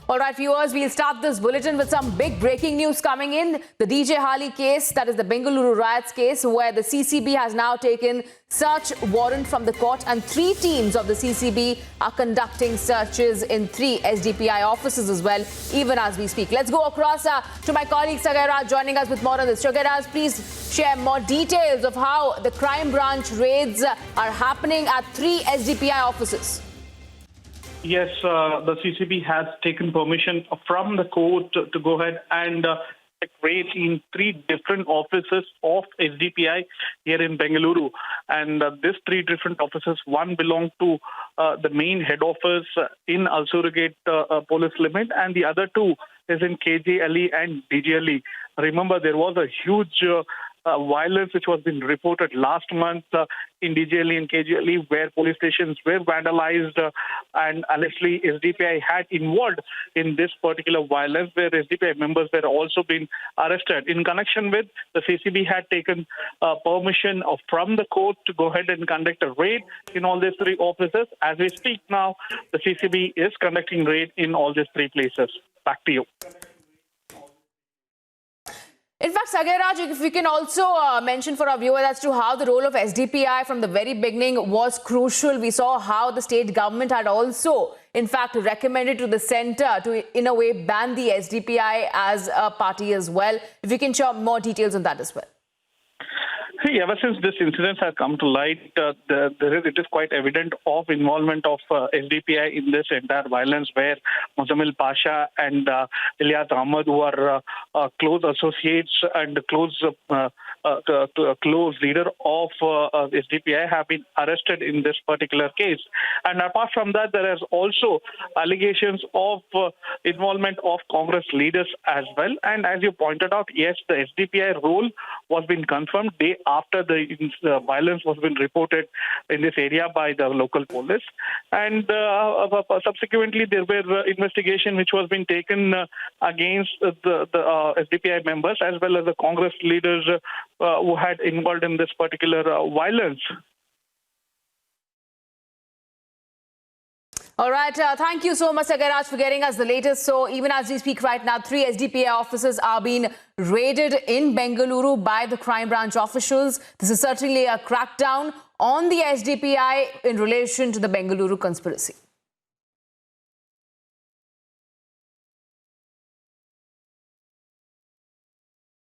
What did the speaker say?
All right, viewers, we'll start this bulletin with some big breaking news coming in. The DJ Hali case, that is the Bengaluru riots case, where the CCB has now taken search warrant from the court, and 3 teams of the CCB are conducting searches in 3 SDPI offices as well, even as we speak. Let's go across to my colleague Sagai Raj joining us with more on this. Sagai Raj, please share more details of how the crime branch raids are happening at 3 SDPI offices. Yes, the CCB has taken permission from the court to go ahead and raid in 3 different offices of SDPI here in Bengaluru. And these 3 different offices, one belongs to the main head office in Al Surrogate police limit, and the other 2 is in KJ Ali and DJ Ali. Remember, there was a huge violence which was been reported last month in DJ Ali and KJ Ali, where police stations were vandalized and allegedly SDPI had involved in this particular violence, where SDPI members were also been arrested. In connection with, the CCB had taken permission from the court to go ahead and conduct a raid in all these 3 offices. As we speak now, the CCB is conducting raid in all these 3 places. Back to you. In fact, Sagai Raj, if we can also mention for our viewers as to how the role of SDPI from the very beginning was crucial. We saw how the state government had also, in fact, recommended to the centre to, in a way, ban the SDPI as a party as well. If you can share more details on that as well. See, ever since this incident has come to light, it is quite evident of involvement of SDPI in this entire violence, where Muzammil Pasha and Ilyas Ahmad, who are close associates and close leader of SDPI, have been arrested in this particular case. And apart from that, there is also allegations of involvement of Congress leaders as well. And as you pointed out, yes, the SDPI role was being confirmed day after the violence was been reported in this area by the local police. And subsequently, there were investigation which was being taken against the SDPI members as well as the Congress leaders who had involved in this particular violence. All right. Thank you so much, Sagai Raj, for getting us the latest. So even as we speak right now, 3 SDPI offices are being raided in Bengaluru by the crime branch officials. This is certainly a crackdown on the SDPI in relation to the Bengaluru conspiracy.